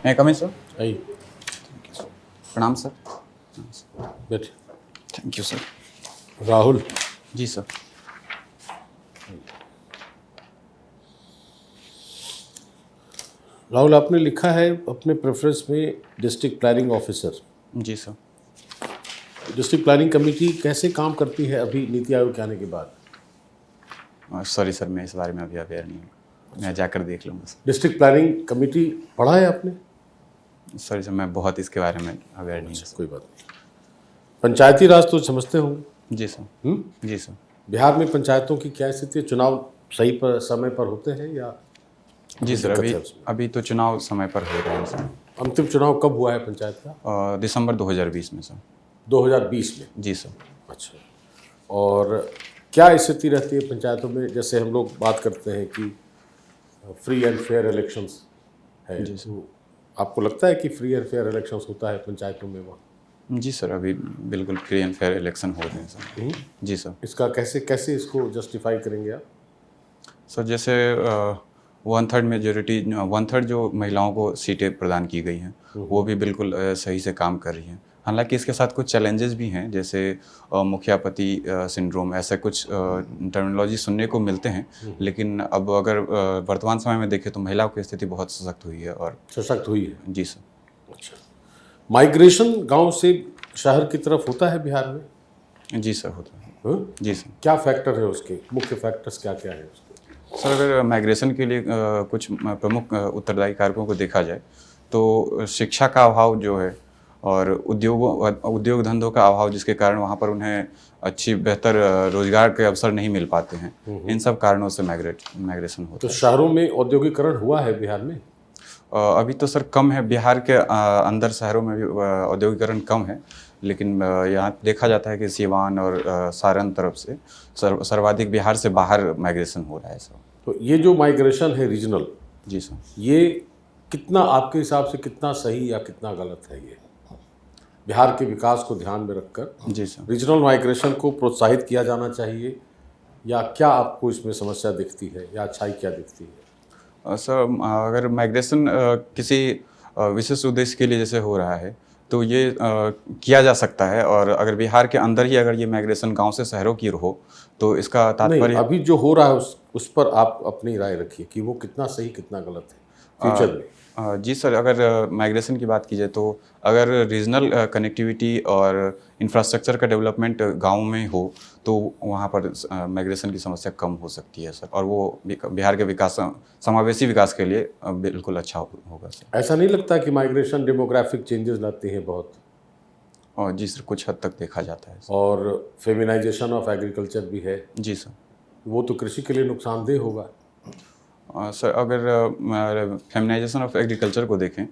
मैं coming sir. आइए प्रणाम सर। बैठिए। Thank you sir. राहुल, जी सर। राहुल आपने लिखा है अपने प्रेफरेंस में डिस्ट्रिक्ट प्लानिंग ऑफिसर। जी सर। डिस्ट्रिक्ट प्लानिंग कमेटी कैसे काम करती है अभी नीति आयोग के आने के बाद? सॉरी सर, मैं इस बारे में अभी अवेयर नहीं हूँ। मैं जाकर देख लूँगा सर। डिस्ट्रिक्ट प्लानिंग कमेटी पढ़ा है आपने? सॉरी सर, मैं बहुत इसके बारे में अवेयर नहीं हूँ सर। कोई बात नहीं। पंचायती राज तो समझते होंगे। जी सर। जी सर। बिहार में पंचायतों की क्या स्थिति है? चुनाव सही पर समय पर होते हैं या जी सर, दिक्कत अभी है उसमें? अभी तो चुनाव समय पर हो रहे हैं सर। अंतिम चुनाव कब हुआ है पंचायत का? दिसंबर 2020 में सर। 2020 में। जी सर। अच्छा, और क्या स्थिति रहती है पंचायतों में? जैसे हम लोग बात करते हैं कि फ्री एंड फेयर इलेक्शंस है, जी सर। तो आपको लगता है कि फ्री एंड फेयर इलेक्शंस होता है पंचायतों में वहाँ? जी सर, अभी बिल्कुल फ्री एंड फेयर इलेक्शन हो रहे हैं सर। जी सर। इसका कैसे कैसे इसको जस्टिफाई करेंगे आप? सर जैसे 1/3 मेजोरिटी, 1/3 जो महिलाओं को सीटें प्रदान की गई हैं वो भी बिल्कुल सही से काम कर रही हैं। हालांकि इसके साथ कुछ चैलेंजेस भी हैं, जैसे मुखियापति सिंड्रोम, ऐसे कुछ टर्मिनोलॉजी सुनने को मिलते हैं। लेकिन अब अगर वर्तमान समय में देखें तो महिलाओं की स्थिति बहुत सशक्त हुई है। और सशक्त हुई है। जी सर। अच्छा, माइग्रेशन गांव से शहर की तरफ होता है बिहार में? जी सर, होता है। हाँ? जी सर। क्या फैक्टर है उसके? मुख्य फैक्टर्स क्या क्या है उसके? सर अगर माइग्रेशन के लिए कुछ प्रमुख उत्तरदायी कारकों को देखा जाए तो शिक्षा का अभाव जो है, और उद्योग धंधों का अभाव, जिसके कारण वहाँ पर उन्हें अच्छी बेहतर रोजगार के अवसर नहीं मिल पाते हैं, इन सब कारणों से माइग्रेशन होता तो है। शहरों में औद्योगिकरण हुआ है बिहार में? अभी तो सर कम है। बिहार के अंदर शहरों में भी औद्योगिकरण कम है, लेकिन यहाँ देखा जाता है कि सीवान और सारण तरफ से सर्वाधिक बिहार से बाहर माइग्रेशन हो रहा है सर। तो ये जो माइग्रेशन है रीजनल, जी सर। ये कितना आपके हिसाब से कितना सही या कितना गलत है? ये बिहार के विकास को ध्यान में रखकर जी सर। रीजनल माइग्रेशन को प्रोत्साहित किया जाना चाहिए, या क्या आपको इसमें समस्या दिखती है या अच्छाई क्या दिखती है? सर अगर माइग्रेशन किसी विशेष उद्देश्य के लिए जैसे हो रहा है तो ये किया जा सकता है। और अगर बिहार के अंदर ही अगर ये माइग्रेशन गांव से शहरों की हो तो इसका नहीं, तात्पर्य अभी जो हो रहा है उस पर आप अपनी राय रखिए कि वो कितना सही कितना गलत है फ्यूचर में। जी सर, अगर माइग्रेशन की बात की जाए तो अगर रीजनल कनेक्टिविटी और इंफ्रास्ट्रक्चर का डेवलपमेंट गाँव में हो तो वहाँ पर माइग्रेशन की समस्या कम हो सकती है सर। और वो बिहार के विकास, समावेशी विकास के लिए बिल्कुल अच्छा होगा सर। ऐसा नहीं लगता कि माइग्रेशन डेमोग्राफिक चेंजेस लाती है बहुत? और जी सर, कुछ हद तक देखा जाता है सर। और फेमिनाइजेशन ऑफ एग्रीकल्चर भी है, जी सर। वो तो कृषि के लिए नुकसानदेह होगा। सर अगर फेमिनाइजेशन ऑफ एग्रीकल्चर को देखें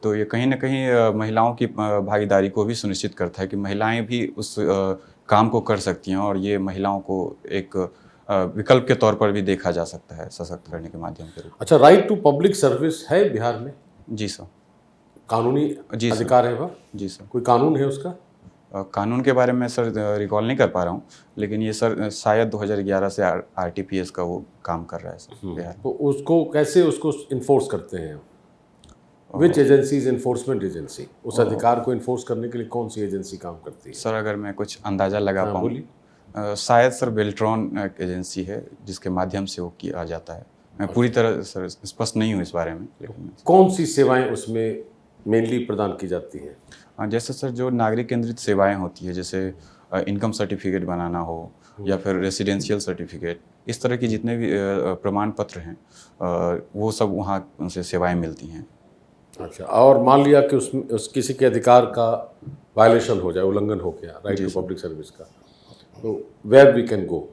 तो ये कहीं ना कहीं महिलाओं की भागीदारी को भी सुनिश्चित करता है कि महिलाएं भी उस काम को कर सकती हैं। और ये महिलाओं को एक विकल्प के तौर पर भी देखा जा सकता है सशक्त करने के माध्यम के रूप अच्छा, राइट टू पब्लिक सर्विस है बिहार में? में। जी सर। कानूनी जी सर। अधिकार है वह? जी सर। कोई कानून है उसका? कानून के बारे में सर रिकॉल नहीं कर पा रहा हूँ, लेकिन ये सर शायद 2011 से RTPS का वो काम कर रहा है सर बिहार में। तो उसको कैसे उसको इन्फोर्स करते हैं? विच एजेंसीज इन्फोर्समेंट एजेंसी उस अधिकार को इन्फोर्स करने के लिए कौन सी एजेंसी काम करती है? सर अगर मैं कुछ अंदाज़ा लगा हाँ, पाऊँ, बोलिए। शायद सर बेल्ट्रॉन एक एजेंसी है जिसके माध्यम से वो किया जाता है। मैं पूरी तरह सर स्पष्ट नहीं हूँ इस बारे में, लेकिन कौन सी सेवाएं उसमें मेनली प्रदान की जाती हैं? जैसे सर जो नागरिक केंद्रित सेवाएं होती है, जैसे इनकम सर्टिफिकेट बनाना हो या फिर रेसिडेंशियल सर्टिफिकेट, इस तरह की जितने भी प्रमाण पत्र हैं वो सब वहाँ उनसे सेवाएं मिलती हैं। अच्छा, और मान लिया कि उस किसी के अधिकार का वायलेशन हो जाए, उल्लंघन हो गया राइट टू पब्लिक सर्विस का, तो where we can go?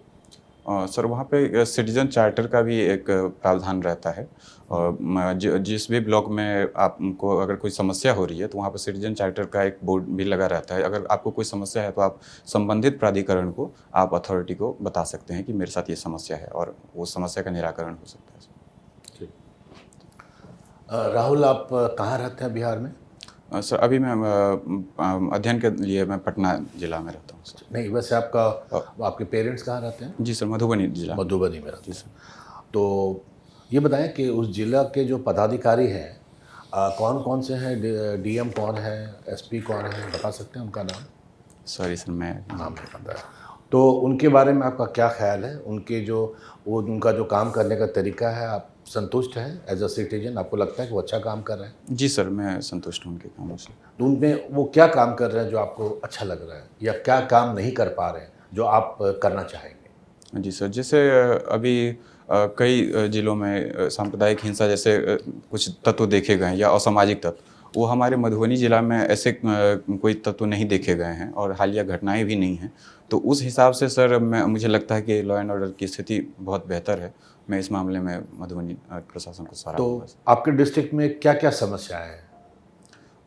Sir वहाँ पे सिटीजन चार्टर का भी एक प्रावधान रहता है। और जिस भी ब्लॉक में आपको अगर कोई समस्या हो रही है तो वहाँ पर सिटीजन चार्टर का एक बोर्ड भी लगा रहता है। अगर आपको कोई समस्या है तो आप संबंधित प्राधिकरण को, आप अथॉरिटी को बता सकते हैं कि मेरे साथ ये समस्या है, और वो समस्या का निराकरण हो सकता है। राहुल, आप कहाँ रहते हैं बिहार में? सर अभी मैं अध्ययन के लिए मैं पटना जिला में रहता हूँ सर। नहीं, वैसे आपके पेरेंट्स कहाँ रहते हैं? जी सर, मधुबनी जिला। मधुबनी में रहते हैं। तो ये बताएं कि उस जिला के जो पदाधिकारी हैं, कौन कौन से हैं, डीएम कौन है, एसपी कौन है, बता सकते हैं उनका नाम? सॉरी सर, मैं नाम नहीं पता है। तो उनके बारे में आपका क्या ख्याल है? उनका जो काम करने का तरीका है, आप संतुष्ट हैं एज अ सिटीजन? आपको लगता है कि वो अच्छा काम कर रहे हैं? जी सर, मैं संतुष्ट हूँ उनके कामों से। तो उनमें वो क्या काम कर रहे हैं जो आपको अच्छा लग रहा है, या क्या काम नहीं कर पा रहे हैं जो आप करना चाहेंगे? जी सर, जैसे अभी कई जिलों में सांप्रदायिक हिंसा जैसे कुछ तत्व देखे गए हैं या असामाजिक तत्व, वो हमारे मधुबनी जिला में ऐसे कोई तत्व नहीं देखे गए हैं और हालिया घटनाएं भी नहीं हैं। तो उस हिसाब से सर मुझे लगता है कि लॉ एंड ऑर्डर की स्थिति बहुत बेहतर है। मैं इस मामले में मधुबनी प्रशासन को सराहूंगा। तो आपके डिस्ट्रिक्ट में क्या क्या समस्याएं हैं?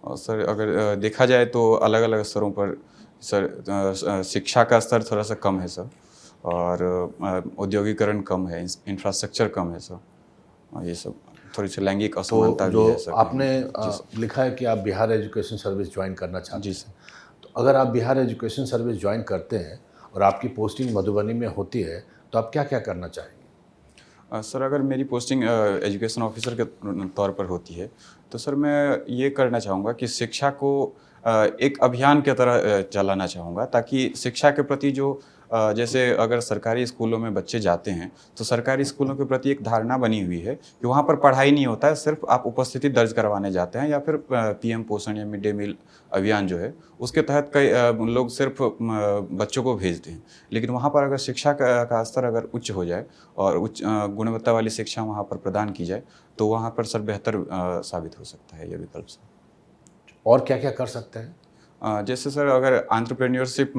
और सर अगर देखा जाए तो अलग अलग स्तरों पर सर शिक्षा का स्तर थोड़ा सा कम है सर, और औद्योगिकरण कम है, इंफ्रास्ट्रक्चर कम है सर, और ये सब थोड़ी सी लैंगिक असमानता तो भी जो है सर। आपने लिखा है कि आप बिहार एजुकेशन सर्विस ज्वाइन करना चाहते जी हैं, सर। तो अगर आप बिहार एजुकेशन सर्विस ज्वाइन करते हैं और आपकी पोस्टिंग मधुबनी में होती है, तो आप क्या क्या करना चाहेंगे? सर अगर मेरी पोस्टिंग एजुकेशन ऑफिसर के तौर पर होती है तो सर मैं ये करना चाहूँगा कि शिक्षा को एक अभियान की तरह चलाना चाहूँगा, ताकि शिक्षा के प्रति जो जैसे अगर सरकारी स्कूलों में बच्चे जाते हैं तो सरकारी स्कूलों के प्रति एक धारणा बनी हुई है कि वहाँ पर पढ़ाई नहीं होता है, सिर्फ आप उपस्थिति दर्ज करवाने जाते हैं, या फिर पीएम पोषण या मिड डे मील अभियान जो है उसके तहत कई लोग सिर्फ बच्चों को भेजते हैं। लेकिन वहाँ पर अगर शिक्षा का स्तर अगर उच्च हो जाए और उच्च गुणवत्ता वाली शिक्षा वहाँ पर प्रदान की जाए तो वहाँ पर सर बेहतर साबित हो सकता है ये विकल्प सर। और क्या क्या कर सकते हैं? जैसे सर अगर एंटरप्रेन्योरशिप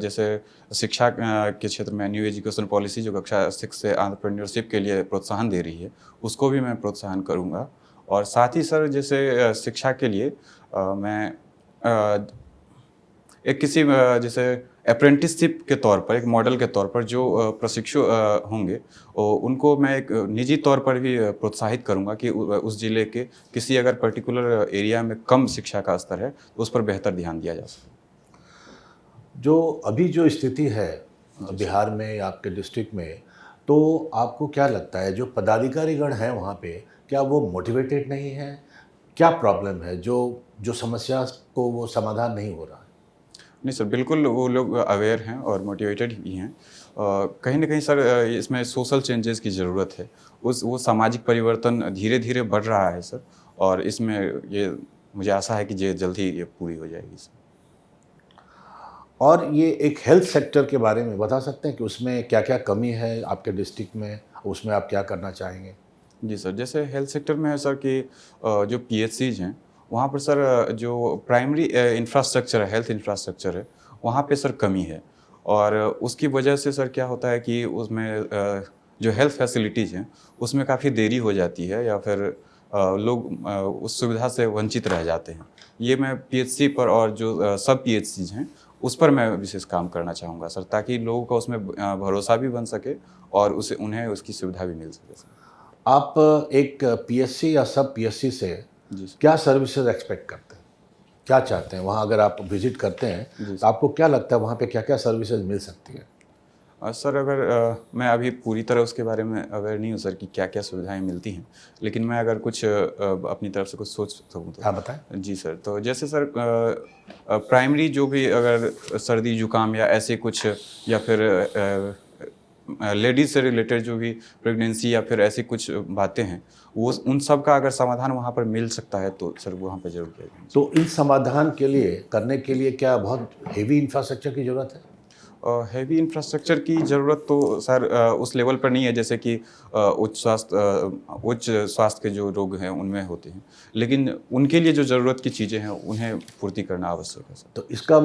जैसे शिक्षा के क्षेत्र में न्यू एजुकेशन पॉलिसी जो कक्षा 6 से एंटरप्रेन्योरशिप के लिए प्रोत्साहन दे रही है, उसको भी मैं प्रोत्साहन करूँगा। और साथ ही सर जैसे शिक्षा के लिए मैं एक किसी जैसे अप्रेंटिसशिप के तौर पर, एक मॉडल के तौर पर जो प्रशिक्षु होंगे उनको मैं एक निजी तौर पर भी प्रोत्साहित करूंगा कि उस जिले के किसी अगर पर्टिकुलर एरिया में कम शिक्षा का स्तर है तो उस पर बेहतर ध्यान दिया जा सके। जो अभी जो स्थिति है बिहार में या आपके डिस्ट्रिक्ट में, तो आपको क्या लगता है जो पदाधिकारीगण हैं वहाँ पे, क्या वो मोटिवेटेड नहीं है? क्या प्रॉब्लम है जो जो समस्या को वो समाधान नहीं हो रहा है? नहीं सर, बिल्कुल वो लोग अवेयर हैं और मोटिवेटेड भी हैं। कहीं ना कहीं सर इसमें सोशल चेंजेस की ज़रूरत है। वो सामाजिक परिवर्तन धीरे धीरे बढ़ रहा है सर, और इसमें ये मुझे आशा है कि ये जल्द ही ये पूरी हो जाएगी सर। और ये एक हेल्थ सेक्टर के बारे में बता सकते हैं कि उसमें क्या क्या कमी है आपके डिस्ट्रिक्ट में, उसमें आप क्या करना चाहेंगे? जी सर, जैसे हेल्थ सेक्टर में है सर कि जो पीएचसीज हैं वहाँ पर सर जो प्राइमरी इंफ्रास्ट्रक्चर है, हेल्थ इंफ्रास्ट्रक्चर है, वहाँ पे सर कमी है। और उसकी वजह से सर क्या होता है कि उसमें जो हेल्थ फैसिलिटीज़ हैं उसमें काफ़ी देरी हो जाती है, या फिर लोग उस सुविधा से वंचित रह जाते हैं। ये मैं पीएचसी पर और जो सब पीएचसीज हैं उस पर मैं विशेष काम करना चाहूँगा सर, ताकि लोगों का उसमें भरोसा भी बन सके और उन्हें उसकी सुविधा भी मिल सके सर। आप एक पीएससी या सब पीएससी से जी क्या सर्विसेज एक्सपेक्ट करते हैं, क्या चाहते हैं? वहाँ अगर आप विजिट करते हैं तो आपको क्या लगता है वहाँ पे क्या क्या सर्विसेज मिल सकती है? सर अगर मैं अभी पूरी तरह उसके बारे में अवेयर नहीं हूँ सर कि क्या क्या सुविधाएं मिलती हैं, लेकिन मैं अगर कुछ अपनी तरफ से कुछ सोच सकूँ तो। हाँ बताएं। जी सर, तो जैसे सर प्राइमरी जो भी अगर सर्दी जुकाम या ऐसे कुछ, या फिर लेडीज से रिलेटेड जो भी प्रेगनेंसी या फिर ऐसी कुछ बातें हैं, वो उन सब का अगर समाधान वहाँ पर मिल सकता है तो सर वहाँ पर जरूर किया जाए। तो इन समाधान के लिए करने के लिए क्या बहुत हेवी इंफ्रास्ट्रक्चर की ज़रूरत है? हैवी इंफ्रास्ट्रक्चर की ज़रूरत तो सर उस लेवल पर नहीं है जैसे कि उच्च स्वास्थ्य के जो रोग हैं उनमें होते हैं, लेकिन उनके लिए जो ज़रूरत की चीज़ें हैं उन्हें पूर्ति करना आवश्यक है सर। तो इसका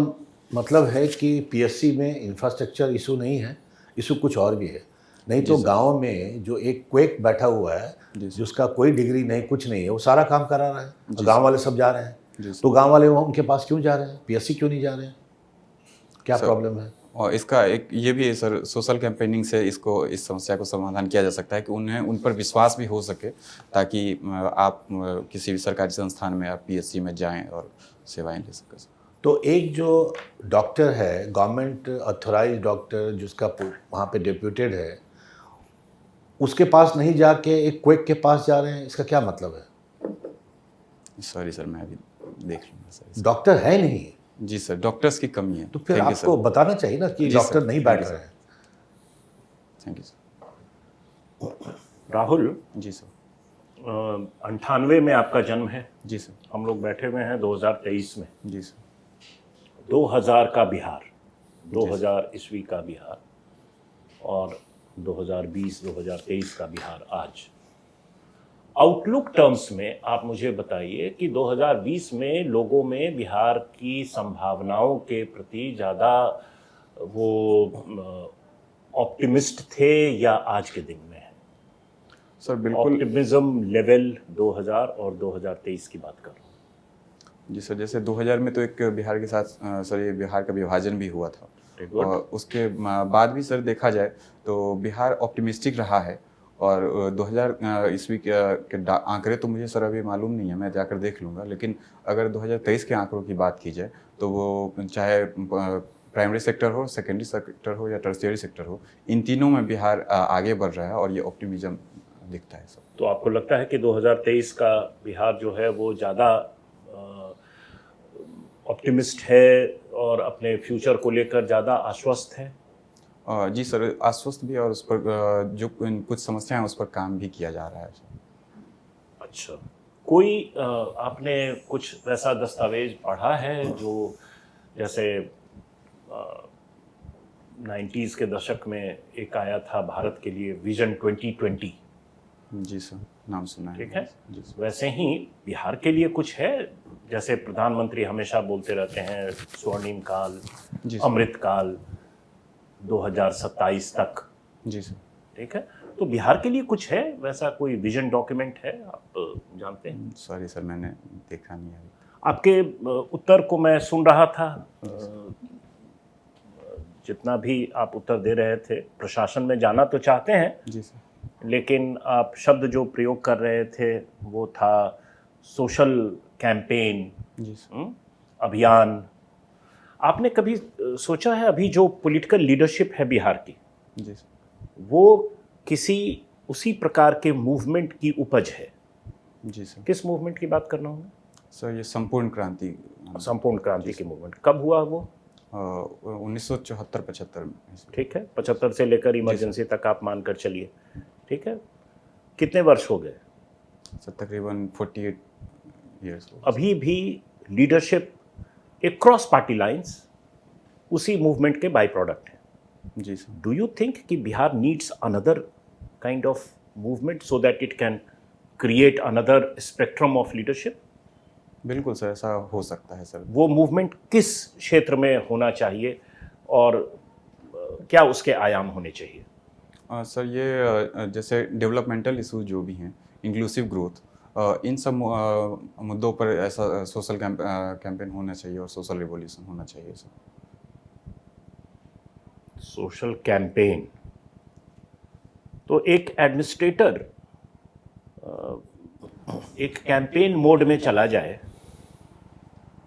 मतलब है कि पीएससी में इंफ्रास्ट्रक्चर इशू नहीं है, इशू कुछ और भी है। नहीं तो गांव में जो एक क्वेक बैठा हुआ है जिसका कोई डिग्री नहीं, कुछ नहीं है, वो सारा काम करा रहा है, गांव वाले सब जा रहे हैं, तो गांव वाले वहाँ उनके पास क्यों जा रहे हैं, पीएससी क्यों नहीं जा रहे हैं? क्या प्रॉब्लम है? और इसका एक ये भी है सर, सोशल कैंपेनिंग से इस समस्या को समाधान किया जा सकता है कि उन्हें उन पर विश्वास भी हो सके, ताकि आप किसी भी सरकारी संस्थान में आप पीएससी में जाएं और सेवाएं ले सकें। तो एक जो डॉक्टर है, गवर्नमेंट ऑथोराइज डॉक्टर जिसका वहाँ पे डिप्यूटेड है, उसके पास नहीं जाके एक क्वेक के पास जा रहे हैं, इसका क्या मतलब है? सॉरी सर, मैं अभी देख लूँगा सर। डॉक्टर है नहीं, जी सर, डॉक्टर्स की कमी है। तो फिर थैंक यू आपको सर। बताना चाहिए ना कि जी डॉक्टर सर, नहीं थैंक बैठ यू रहे सर। हैं। Thank you sir. राहुल, जी सर। 98 में आपका जन्म है, जी सर। हम लोग बैठे हुए हैं 2023 में। जी सर। 2000 का बिहार, 2000 ईस्वी का बिहार और 2020-2023 का बिहार आज। आउटलुक टर्म्स में आप मुझे बताइए कि 2020 में लोगों में बिहार की संभावनाओं के प्रति ज़्यादा वो ऑप्टिमिस्ट थे या आज के दिन में है? सर बिल्कुल। ऑप्टिमिज्म लेवल 2000 और 2023 की बात कर रहा हूँ। जी सर, जैसे 2000 में तो एक बिहार के साथ सर ये बिहार का विभाजन भी हुआ था, और उसके बाद भी सर देखा जाए तो बिहार ऑप्टिमिस्टिक रहा है। और 2000 ईस्वी के आंकड़े तो मुझे सर अभी मालूम नहीं है, मैं जाकर देख लूँगा। लेकिन अगर 2023 के आंकड़ों की बात की जाए तो वो चाहे प्राइमरी सेक्टर हो, सेकेंडरी सेक्टर हो या टर्शियरी सेक्टर हो, इन तीनों में बिहार आगे बढ़ रहा है और ये ऑप्टिमिज्म दिखता है सर। तो आपको लगता है कि 2023 का बिहार जो है वो ज़्यादा ऑप्टिमिस्ट है और अपने फ्यूचर को लेकर ज़्यादा आश्वस्त है? जी सर, आश्वस्त भी, और उस पर जो कुछ समस्याएं हैं उस पर काम भी किया जा रहा है सर। अच्छा, कोई आपने कुछ वैसा दस्तावेज पढ़ा है जो जैसे 90s के दशक में एक आया था भारत के लिए विजन 2020? जी सर, नाम सुना है। ठीक है, जी सर। वैसे ही बिहार के लिए कुछ है? जैसे प्रधानमंत्री हमेशा बोलते रहते हैं स्वर्णिम काल, जी सर। अमृत काल 2027 तक। जी सर। ठीक है, तो बिहार के लिए कुछ है वैसा, कोई विजन डॉक्यूमेंट है? आप जानते हैं? सॉरी सर, मैंने देखा नहीं है। आपके उत्तर को मैं सुन रहा था, जितना भी आप उत्तर दे रहे थे, प्रशासन में जाना तो चाहते हैं, जी सर। लेकिन आप शब्द जो प्रयोग कर रहे थे वो था सोशल कैंपेन, जी सर। अभियान। आपने कभी सोचा है अभी जो पॉलिटिकल लीडरशिप है बिहार की, जी सर। वो किसी उसी प्रकार के मूवमेंट की उपज है? जी सर। किस मूवमेंट की बात करना हूँ? सर ये संपूर्ण क्रांति संपूर्ण क्रांति की मूवमेंट कब हुआ वो? 1974-75 में। ठीक है, 75 से लेकर इमरजेंसी तक आप मानकर चलिए। ठीक है, कितने वर्ष हो गए? सर तकरीबन 48 ईयर्स हो। अभी भी लीडरशिप एक क्रॉस पार्टी लाइंस उसी मूवमेंट के बाई प्रोडक्ट है। जी सर। डू यू थिंक कि Bihar needs another kind of movement so that it can create another spectrum of leadership? बिल्कुल सर, ऐसा हो सकता है सर। वो मूवमेंट किस क्षेत्र में होना चाहिए और क्या उसके आयाम होने चाहिए? सर ये जैसे डेवलपमेंटल इशू जो भी हैं, इंक्लूसिव ग्रोथ, इन सब मुद्दों पर ऐसा सोशल कैंपेन होना चाहिए और सोशल रिवॉल्यूशन होना चाहिए सर। सोशल कैंपेन, तो एक एडमिनिस्ट्रेटर एक कैंपेन मोड में चला जाए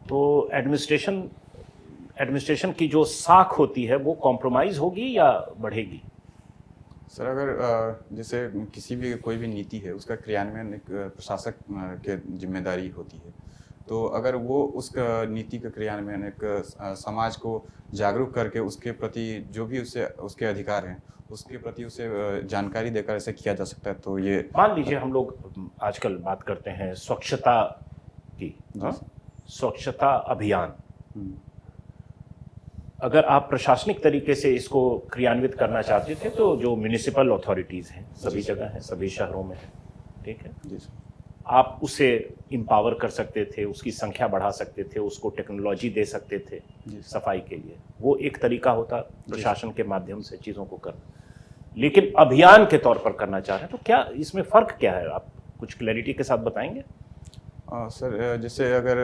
तो एडमिनिस्ट्रेशन की जो साख होती है वो कॉम्प्रोमाइज़ होगी या बढ़ेगी? सर अगर जैसे किसी भी कोई भी नीति है उसका क्रियान्वयन एक प्रशासक के जिम्मेदारी होती है, तो अगर वो उस नीति का क्रियान्वयन एक समाज को जागरूक करके उसके प्रति जो भी उसके अधिकार हैं उसके प्रति उसे जानकारी देकर ऐसे किया जा सकता है, तो ये मान लीजिए हम लोग आजकल बात करते हैं स्वच्छता की, हाँ? स्वच्छता अभियान, अगर आप प्रशासनिक तरीके से इसको क्रियान्वित करना चाहते थे तो जो म्यूनिसिपल अथॉरिटीज़ हैं सभी जगह हैं, सभी शहरों में है, ठीक है, जी सर, आप उसे एम्पावर कर सकते थे, उसकी संख्या बढ़ा सकते थे, उसको टेक्नोलॉजी दे सकते थे सफाई के लिए। वो एक तरीका होता प्रशासन के माध्यम से चीज़ों को करना, लेकिन अभियान के तौर पर करना चाह रहे हैं, तो क्या इसमें फ़र्क क्या है? आप कुछ क्लैरिटी के साथ बताएंगे? सर जैसे अगर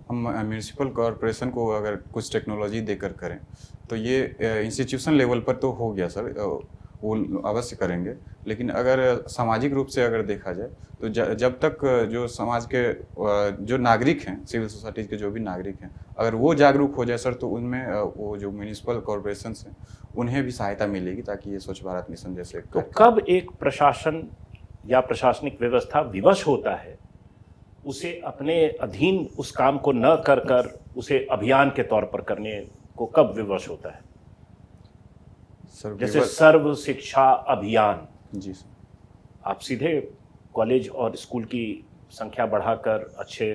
हम म्यूनिसिपल कॉरपोरेशन को अगर कुछ टेक्नोलॉजी देकर करें तो ये इंस्टीट्यूशन लेवल पर तो हो गया सर, वो अवश्य करेंगे, लेकिन अगर सामाजिक रूप से अगर देखा जाए तो जब तक जो समाज के जो नागरिक हैं, सिविल सोसाइटी के जो भी नागरिक हैं, अगर वो जागरूक हो जाए सर तो उनमें वो जो म्यूनिसिपल कॉरपोरेशंस हैं उन्हें भी सहायता मिलेगी ताकि ये स्वच्छ भारत मिशन जैसे। तो कब एक प्रशासन या प्रशासनिक व्यवस्था विवश होता है उसे अपने अधीन उस काम को न कर कर उसे अभियान के तौर पर करने को कब विवश होता है? सर जैसे सर्व शिक्षा अभियान, जी सर, आप सीधे कॉलेज और स्कूल की संख्या बढ़ाकर अच्छे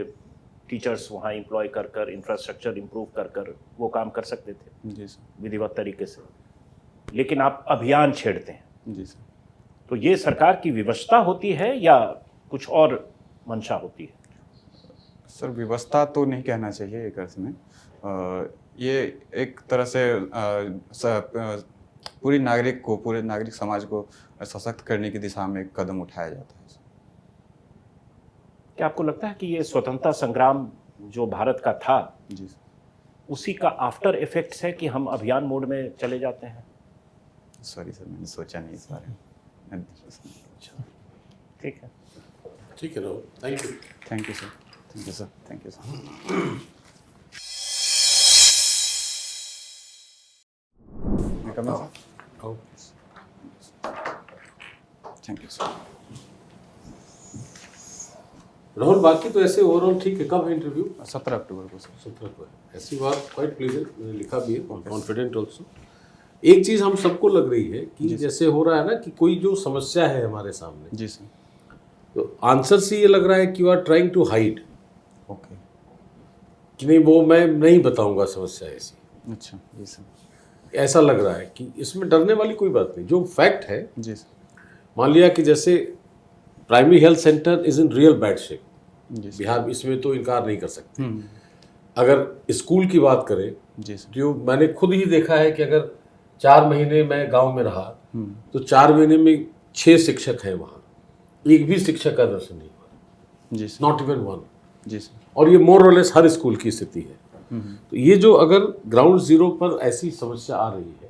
टीचर्स वहाँ एम्प्लॉय कर कर इंफ्रास्ट्रक्चर इम्प्रूव कर कर वो काम कर सकते थे जी सर, विधिवत तरीके से, लेकिन आप अभियान छेड़ते हैं। जी सर। तो ये सरकार की विवशता होती है या कुछ और मंशा होती है? सर व्यवस्था तो नहीं कहना चाहिए एक अर्थ में, ये एक तरह से पूरे नागरिक समाज को सशक्त करने की दिशा में एक कदम उठाया जाता है। क्या आपको लगता है कि ये स्वतंत्रता संग्राम जो भारत का था जी सर, उसी का आफ्टर इफेक्ट्स है कि हम अभियान मोड में चले जाते हैं? सॉरी सर, मैंने सोचा नहीं इस बारे में। ठीक है, ठीक है Rahul, thank you. Thank you sir, thank you sir, thank you sir. Thank you sir. Rahul, बाकी तो ऐसे ओवरऑल ठीक है। कब है इंटरव्यू? 17 अक्टूबर को सर। 17 को है। ऐसी बात क्वाइट प्लीजेंट, मैंने लिखा भी है, कॉन्फिडेंट ऑल्सो। एक चीज़ हम सबको लग रही है कि जैसे हो रहा है ना कि कोई जो समस्या है हमारे सामने, जी सर। तो आंसर से ये लग रहा है कि you are trying to hide, okay, कि नहीं वो मैं नहीं बताऊंगा समस्या ऐसी, अच्छा जी सर। ऐसा लग रहा है कि इसमें डरने वाली कोई बात नहीं। जो फैक्ट है, जी सर, मान लिया कि जैसे primary health centre is in real bad shape, जी सर। बिहार इसमें तो इनकार नहीं कर सकते। अगर स्कूल की बात करें, जी सर, जो मैंने खुद ही देखा है कि अगर 4 महीने मैं गांव में रहा तो 4 महीने में 6 शिक्षक हैं वहाँ, एक भी शिक्षक का दर्शन नहीं हुआ, जी सर, नॉट इवन वन। जी सर, और ये मोर और लेस हर स्कूल की स्थिति है। तो ये जो अगर ग्राउंड जीरो पर ऐसी समस्या आ रही है,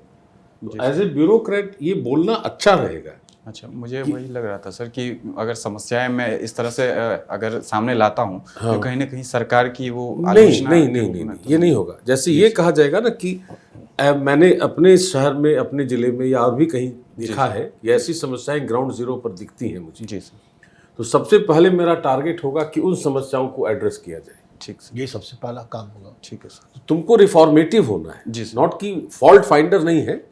तो एज ए ब्यूरोक्रेट ये बोलना अच्छा रहेगा। अच्छा, मुझे वही लग रहा था सर कि अगर समस्याएं मैं इस तरह से अगर सामने लाता हूँ तो कहीं ना कहीं सरकार की वो नहीं नहीं नहीं नहीं, ये नहीं होगा। जैसे ये कहा जाएगा ना कि मैंने अपने शहर में, अपने जिले में या और भी कहीं देखा है कि ऐसी समस्याएं ग्राउंड जीरो पर दिखती हैं मुझे, जी सर, तो सबसे पहले मेरा टारगेट होगा कि उन समस्याओं को एड्रेस किया जाए। ठीक सर, ये सबसे पहला काम होगा। ठीक है सर, तो तुमको रिफॉर्मेटिव होना है, जी सर। नॉट कि फॉल्ट फाइंडर नहीं है।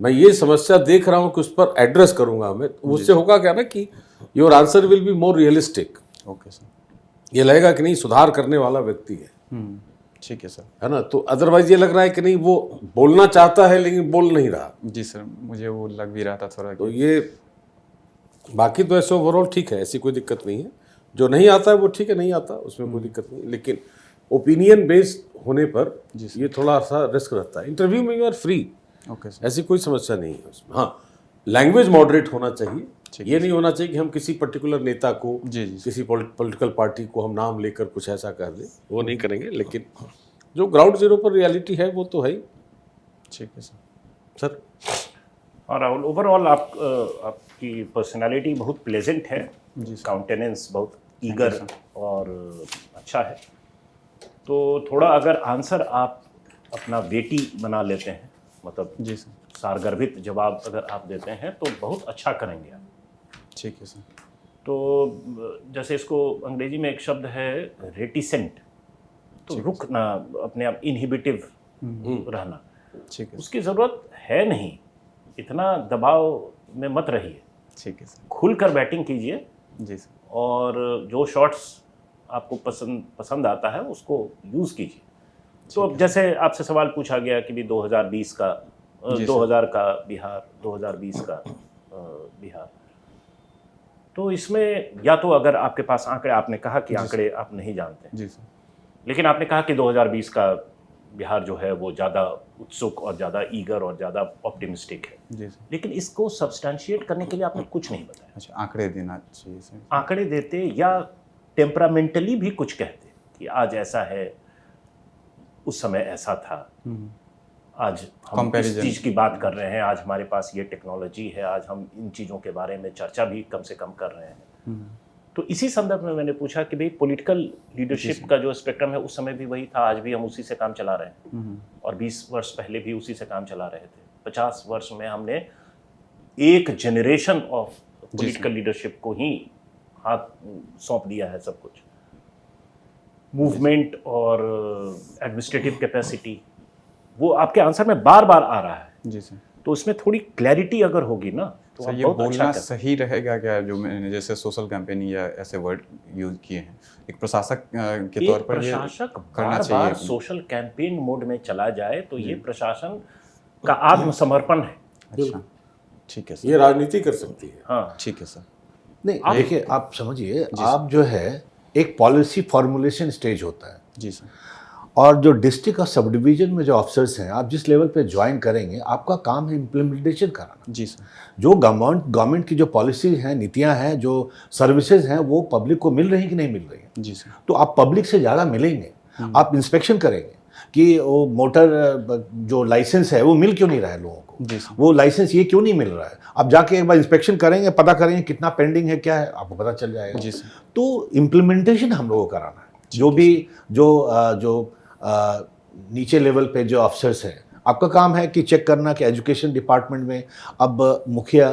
मैं ये समस्या देख रहा हूँ कि उस पर एड्रेस करूंगा मैं, तो उससे होगा क्या ना कि your answer will be more realistic. Okay sir, ये लगेगा कि नहीं सुधार करने वाला व्यक्ति है, ठीक है सर, है ना। तो अदरवाइज ये लग रहा है कि नहीं वो बोलना चाहता है लेकिन बोल नहीं रहा। जी सर, मुझे वो लग भी रहा था थोड़ा तो ये बाकी तो ऐसे ओवरऑल ठीक है, ऐसी कोई दिक्कत नहीं है। जो नहीं आता है वो ठीक है, नहीं आता उसमें कोई दिक्कत नहीं, लेकिन ओपिनियन बेस्ड होने पर ये थोड़ा सा रिस्क रहता है। इंटरव्यू में you are free, okay sir, ऐसी कोई समस्या नहीं है उसमें। हाँ, लैंग्वेज मॉडरेट होना चाहिए। ये नहीं होना चाहिए कि हम किसी पर्टिकुलर नेता को, जी जी, किसी पॉलिटिकल पार्टी को हम नाम लेकर कुछ ऐसा कर दें, वो नहीं करेंगे। लेकिन जो ग्राउंड जीरो पर रियलिटी है वो तो है ही। ठीक है सर। सर और राहुल, ओवरऑल आपकी पर्सनालिटी बहुत प्लेजेंट है, काउंटेनेंस बहुत ईगर और अच्छा है। तो थोड़ा अगर आंसर आप अपना बेटी बना लेते हैं, मतलब जी सर, सारगर्भित जवाब अगर आप देते हैं तो बहुत अच्छा करेंगे आप। ठीक है सर। तो जैसे इसको अंग्रेजी में एक शब्द है रेटिसेंट, तो रुकना, अपने आप इनहिबिटिव रहना, ठीक है, उसकी ज़रूरत है नहीं। इतना दबाव में मत रहिए, ठीक है सर, खुलकर बैटिंग कीजिए जी सर, और जो शॉट्स आपको पसंद आता है उसको यूज़ कीजिए। तो अब जैसे आपसे सवाल पूछा गया कि भी 2020 का 2000 का बिहार, 2020 का बिहार, तो इसमें या तो अगर आपके पास आंकड़े, आपने कहा कि आंकड़े आप नहीं जानते, जी सर, लेकिन आपने कहा कि 2020 का बिहार जो है वो ज़्यादा उत्सुक और ज़्यादा ईगर और ज़्यादा ऑप्टिमिस्टिक है, जी सर। लेकिन इसको सब्सटेंशिएट करने के लिए आपने कुछ नहीं बताया। अच्छा, आंकड़े देना चाहिए सर। आंकड़े देते या टेम्परामेंटली भी कुछ कहते कि आज ऐसा है, उस समय ऐसा था, आज हम इस चीज़ की बात कर रहे हैं, आज हमारे पास ये टेक्नोलॉजी है, आज हम इन चीज़ों के बारे में चर्चा भी कम से कम कर रहे हैं। तो इसी संदर्भ में मैंने पूछा कि भाई पॉलिटिकल लीडरशिप का जो स्पेक्ट्रम है उस समय भी वही था, आज भी हम उसी से काम चला रहे हैं, और 20 वर्ष पहले भी उसी से काम चला रहे थे। 50 वर्ष में हमने एक जनरेशन ऑफ पॉलिटिकल लीडरशिप को ही हाथ सौंप दिया है सब कुछ। मूवमेंट और एडमिनिस्ट्रेटिव कैपेसिटी, वो आपके आंसर में बार बार आ रहा है। जी सर। तो उसमें थोड़ी क्लैरिटी अगर होगी ना तो सर आप ये बहुत बोलना अच्छा कर सही रहेगा क्या, जो मैंने जैसे सोशल कैंपेनिंग या ऐसे वर्ड यूज किए हैं, एक प्रशासक के तौर एक पर ये प्रशासक करना बार चाहिए बार सोशल कैंपेन मोड में चला जाए तो ये प्रशासन का आत्मसमर्पण है। अच्छा, ठीक है सर। ये राजनीति कर सकती है। हाँ, ठीक है सर। नहीं देखिए, आप समझिए, आप जो है एक पॉलिसी फॉर्मुलेशन स्टेज होता है, जी सर। और जो डिस्ट्रिक्ट और सब डिवीजन में जो ऑफिसर्स हैं, आप जिस लेवल पे ज्वाइन करेंगे, आपका काम है इम्प्लीमेंटेशन कराना। जी सर। जो गवर्नमेंट की जो पॉलिसी हैं, नीतियां हैं, जो सर्विसेज हैं, वो पब्लिक को मिल रही कि नहीं मिल रही है। जी सर। तो आप पब्लिक से ज़्यादा मिलेंगे, आप इंस्पेक्शन करेंगे कि वो मोटर जो लाइसेंस है वो मिल क्यों नहीं रहा है लोगों को, जी सर। वो लाइसेंस ये क्यों नहीं मिल रहा है। आप जाके एक बार इंस्पेक्शन करेंगे, पता करेंगे कितना पेंडिंग है, क्या है, आपको पता चल जाएगा। जी सर। तो इम्प्लीमेंटेशन हम लोगों को कराना है। जो भी जो नीचे लेवल पे जो अफसर्स हैं, आपका काम है कि चेक करना कि एजुकेशन डिपार्टमेंट में अब मुखिया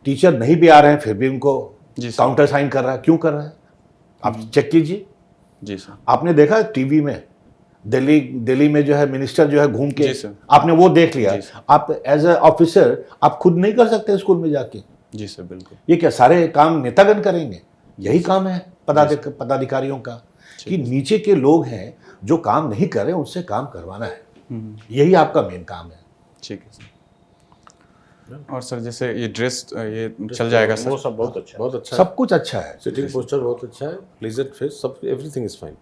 टीचर नहीं भी आ रहे हैं, फिर भी उनको जी सर। काउंटर साइन कर रहा है, क्यों कर रहा है, आप चेक कीजिए। जी सर। आपने देखा टीवी में दिल्ली में जो है मिनिस्टर जो है घूम के, जी सर। आपने वो देख लिया। जी सर। आप एज ए ऑफिसर आप खुद नहीं कर सकते स्कूल में जाके। जी सर, बिल्कुल। ये क्या सारे काम नेतागण करेंगे? यही काम है पदाधिकारियों का, कि नीचे के लोग हैं जो काम नहीं कर रहे उनसे काम करवाना है। यही आपका मेन काम है। ठीक है सर। और सर जैसे ये ड्रेस ये चल जाएगा सर? वो सब बहुत अच्छा है। बहुत अच्छा है। सब कुछ अच्छा है, सिटिंग पोस्चर बहुत अच्छा है, प्लीजेंट फेस, सब एवरीथिंग इज फाइन।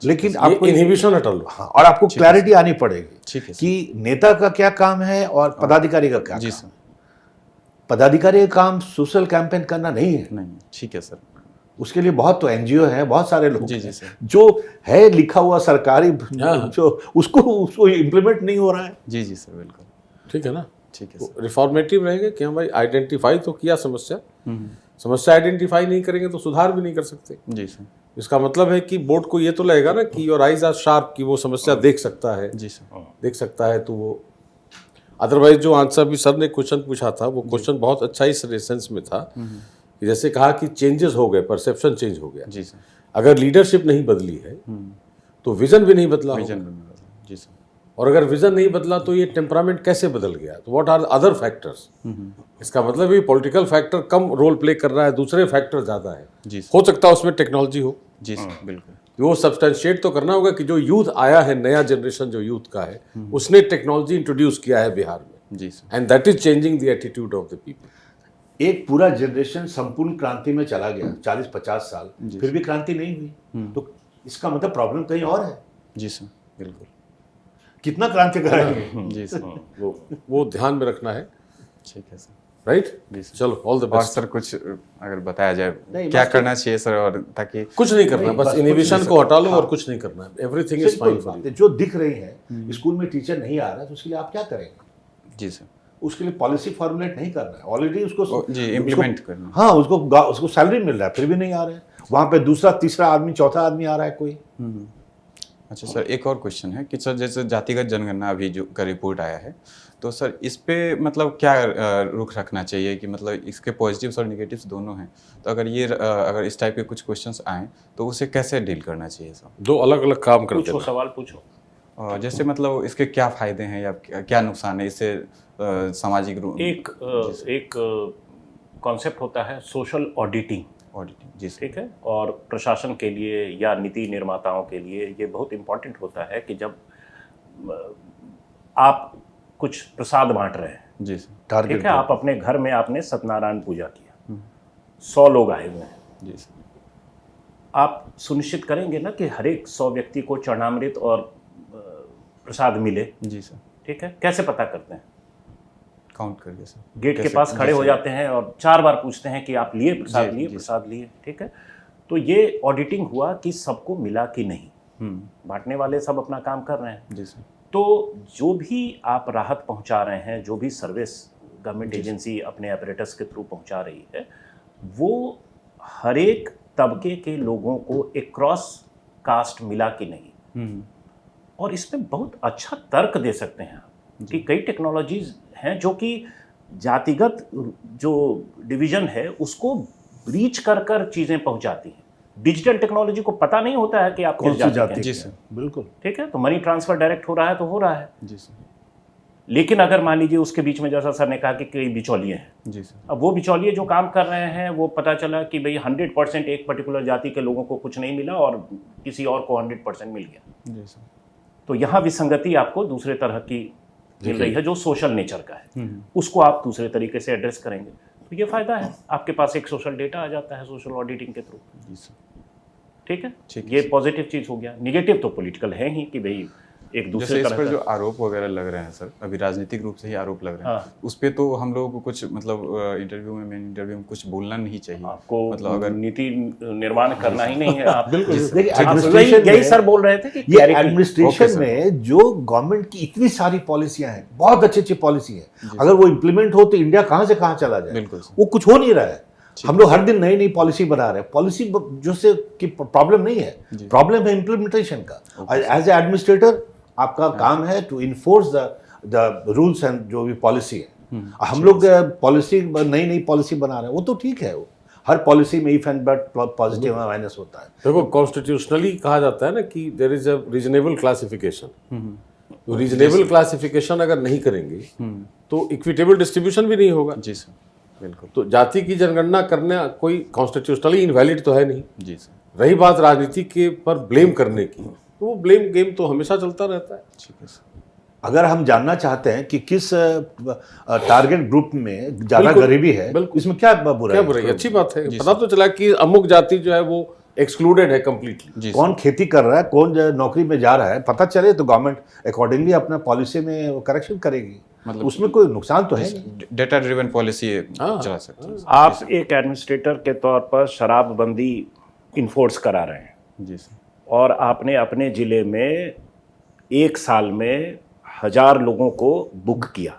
लेकिन आपको आपको इनहिबिशन हटा लो। हाँ, और आपको क्लैरिटी आनी पड़ेगी ठीक है सर। कि नेता का क्या काम है और पदाधिकारी का क्या जी काम सर। है। पदाधिकारी का काम सोशल कैंपेन करना नहीं है। नहीं, ठीक है सर। उसके लिए बहुत तो एनजीओ है, बहुत सारे लोग जी, जी, हैं, सर। जो है लिखा हुआ सरकारी हाँ। जो उसको इम्प्लीमेंट नहीं हो रहा है। जी जी सर, बिल्कुल। ठीक है ना? ठीक है सर। रिफॉर्मेटिव रहेंगे कि हम भाई आइडेंटिफाई तो किया समस्या आइडेंटिफाई नहीं करेंगे तो सुधार भी नहीं कर सकते। जी सर। इसका मतलब है कि बोर्ड को ये तो लगेगा ना कि योर आइज आर शार्प, कि वो समस्या देख सकता है, जी सर। देख सकता है। तो वो अदरवाइज जो आंसर भी सर ने क्वेश्चन पूछा था, वो क्वेश्चन बहुत अच्छा इस सेंस में था कि जैसे कहा कि चेंजेस हो गए, परसेप्शन चेंज हो गया। जी सर। अगर लीडरशिप नहीं बदली है तो विजन भी नहीं बदला होगा। विजन में बदला। जी सर। और अगर विजन नहीं बदला तो ये टेम्परामेंट कैसे बदल गया? तो व्हाट आर अदर फैक्टर्स? इसका मतलब ये पॉलिटिकल फैक्टर कम रोल प्ले कर रहा है, दूसरे फैक्टर ज़्यादा है। जी सर। हो सकता है उसमें टेक्नोलॉजी हो, जी सर, बिल्कुल। वो सब्सटेंशिएट तो करना होगा कि जो यूथ आया है, नया जनरेशन जो यूथ का है, उसने टेक्नोलॉजी इंट्रोड्यूस किया है बिहार में, जी sir. And that is changing the attitude of the people. एक पूरा जनरेशन संपूर्ण क्रांति में चला गया 40-50 साल, फिर भी क्रांति नहीं हुई, तो इसका मतलब प्रॉब्लम कहीं और है। जी सर, बिल्कुल। कितना क्रांति कराएंगे? जी सर। वो ध्यान में रखना है, ठीक है सर। राइट? जी सर। चलो, ऑल द और बेस्ट। सर कुछ अगर बताया जाए नहीं, क्या बस करना चाहिए सर, और ताकि कुछ नहीं करना, नहीं, बस बस इनहिबिशन कुछ को नहीं हटा लो हाँ। और कुछ नहीं करना है। Everything is simple fine for बात यू। है, जो दिख रही है स्कूल में टीचर नहीं आ रहा है, तो उसके लिए आप क्या करेंगे? जी सर। उसके लिए पॉलिसी फॉर्मुलेट नहीं करना है, ऑलरेडी उसको जी, implement करना है। हाँ, उसको सैलरी मिल रहा है, फिर भी नहीं आ रहा है। वहाँ पे दूसरा तीसरा आदमी चौथा आदमी आ रहा है कोई। अच्छा सर, एक और क्वेश्चन है कि सर जैसे जातिगत जनगणना अभी जो का रिपोर्ट आया है, तो सर इस पे मतलब क्या रुख रखना चाहिए कि मतलब इसके पॉजिटिव्स और निगेटिव्स दोनों हैं, तो अगर ये अगर इस टाइप के कुछ क्वेश्चन्स आएँ तो उसे कैसे डील करना चाहिए सर? दो अलग अलग काम करते पूछो, हैं। सवाल पूछो। जैसे मतलब इसके क्या फ़ायदे हैं या क्या नुकसान है, इससे सामाजिक एक कॉन्सेप्ट होता है सोशल ऑडिटिंग, ऑडिटिंग। जी सर। ठीक है? और प्रशासन के लिए या नीति निर्माताओं के लिए ये बहुत इम्पोर्टेंट होता है कि जब आप कुछ प्रसाद बांट रहे हैं, जी सर। टारगेट ठीक है, आप अपने घर में आपने सत्यनारायण पूजा किया, 100 लोग आए हुए हैं, जी सर। आप सुनिश्चित करेंगे ना कि हर एक 100 व्यक्ति को चरणामृत और प्रसाद मिले, जी सर। ठीक है? कैसे पता करते हैं? काउंट करके सर। गेट के कैसे? पास खड़े हो जाते हैं और 4 बार पूछते हैं कि आप लिए प्रसाद, जी, लिए जी। प्रसाद लिए, ठीक है? तो ये ऑडिटिंग हुआ कि सबको मिला कि नहीं। बांटने वाले सब अपना काम कर रहे हैं। जी सर। तो जो भी आप राहत पहुंचा रहे हैं, जो भी सर्विस गवर्नमेंट एजेंसी अपने ऑपरेटर्स के थ्रू पहुंचा रही है, वो हर एक तबके के लोगों को एक क्रॉस कास्ट मिला कि नहीं। और इसमें बहुत अच्छा तर्क दे सकते हैं आप कि कई टेक्नोलॉजीज हैं जो कि जातिगत जो डिवीज़न है उसको ब्रीच कर कर चीज़ें पहुंचाती हैं। डिजिटल टेक्नोलॉजी को पता नहीं होता है कि आप कौन किस सी जाति जाति के हैं। जी के सर। हैं। बिल्कुल। ठीक है, तो मनी ट्रांसफर डायरेक्ट हो रहा है तो हो रहा है। जी सर। लेकिन अगर मान लीजिए उसके बीच में, जैसा सर ने कहा कि कई बिचौलिए हैं, जी सर। अब वो बिचौलिए जो काम कर रहे हैं, वो पता चला कि भाई 100% एक पर्टिकुलर जाति के लोगों को कुछ नहीं मिला और किसी और को 100% मिल गया। जी सर। तो यहाँ विसंगति आपको दूसरे तरह की मिल रही है, जो सोशल नेचर का है, उसको आप दूसरे तरीके से एड्रेस करेंगे तो ये फायदा है, आपके पास एक सोशल डेटा आ जाता है सोशल ऑडिटिंग के थ्रू। जी सर। ठीक है, ठीक है ये पॉजिटिव चीज हो गया। निगेटिव तो पॉलिटिकल है ही कि भाई एक जैसे दूसरे इस तरह पर का। जो आरोप वगैरह लग रहे हैं सर, अभी राजनीतिक रूप से ही आरोप लग रहे हैं, हाँ। उस पे तो हम लोगों को कुछ मतलब इंटरव्यू में, मेन इंटरव्यू में कुछ बोलना नहीं चाहिए। आपको मतलब अगर नीति निर्माण करना ही नहीं है आप। बिल्कुल। देखिए, आप एडमिनिस्ट्रेशन यही में- सर बोल रहे थे कि ये clarity- एडमिनिस्ट्रेशन सर। में जो गवर्नमेंट की इतनी सारी पॉलिसियां हैं, बहुत अच्छी अच्छी पॉलिसी है, अगर वो इम्प्लीमेंट हो तो इंडिया कहां से कहां चला जाए। बिल्कुल सर। वो कुछ हो नहीं रहा है। हम लोग हर दिन नई नई पॉलिसी बना रहे हैं। पॉलिसी जो से की प्रॉब्लम नहीं है, प्रॉब्लम है इम्प्लीमेंटेशन का। एज ए एडमिनिस्ट्रेटर आपका काम है to enforce the rules and जो भी पॉलिसी है। हम लोग पॉलिसी नई नई पॉलिसी बना रहे हैं, वो तो ठीक है। वो हर पॉलिसी में if and but positive minus होता है। देखो, कॉन्स्टिट्यूशनली कहा जाता है ना कि there is a reasonable classification. तो रीजनेबल क्लासिफिकेशन अगर नहीं करेंगे तो इक्विटेबल डिस्ट्रीब्यूशन भी नहीं होगा। जी सर। बिल्कुल। तो जाति की जनगणना करना कोई कॉन्स्टिट्यूशनली इनवैलिड तो है नहीं। जी सर। रही बात राजनीति के पर ब्लेम करने की, तो वो ब्लेम गेम तो हमेशा चलता रहता है। ठीक है सर। अगर हम जानना चाहते हैं कि किस टारगेट ग्रुप में ज्यादा बिल्कुल, गरीबी है, बिल्कुल। इसमें क्या बुरा क्या है? बुराई? अच्छी बात है। पता तो चला कि अमुक जाति जो है वो एक्सक्लूडेड है कंप्लीटली। जी कौन खेती कर रहा है, कौन जो नौकरी में जा रहा है, पता चले तो गवर्नमेंट अकॉर्डिंगली अपना पॉलिसी में करेक्शन करेगी। मतलब उसमें कोई नुकसान तो है नहीं। डेटा ड्रिवन पॉलिसी चला सकते हैं। आप एक एडमिनिस्ट्रेटर के तौर पर शराबबंदी इन्फोर्स करा रहे हैं जी सर। और आपने अपने जिले में एक साल में 1000 लोगों को बुक किया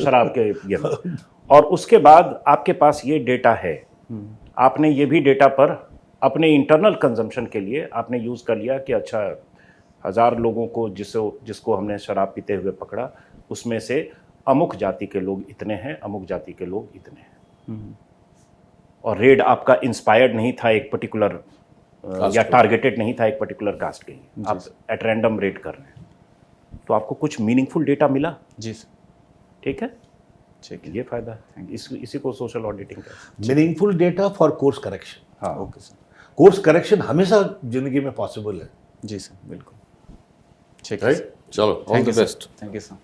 शराब के ये में। और उसके बाद आपके पास ये डेटा है, आपने ये भी डेटा पर अपने इंटरनल कंजम्पशन के लिए आपने यूज़ कर लिया कि अच्छा 1000 लोगों को जिसको हमने शराब पीते हुए पकड़ा, उसमें से अमुक जाति के लोग इतने हैं, अमुक जाति के लोग इतने हैं। और रेड आपका इंस्पायर्ड नहीं था एक पर्टिकुलर या टारगेटेड नहीं था एक पर्टिकुलर कास्ट के लिए, आप एट रैंडम रेड कर रहे हैं, तो आपको कुछ मीनिंगफुल डेटा मिला। जी सर। ठीक है, ठीक है। ये फायदा है, इसी को सोशल ऑडिटिंग का। Meaningful data for course correction. हाँ, ओके सर। कोर्स करेक्शन हमेशा जिंदगी में पॉसिबल है। जी सर। बिल्कुल। ठीक है। राइट, चलो all the best. Thank you sir.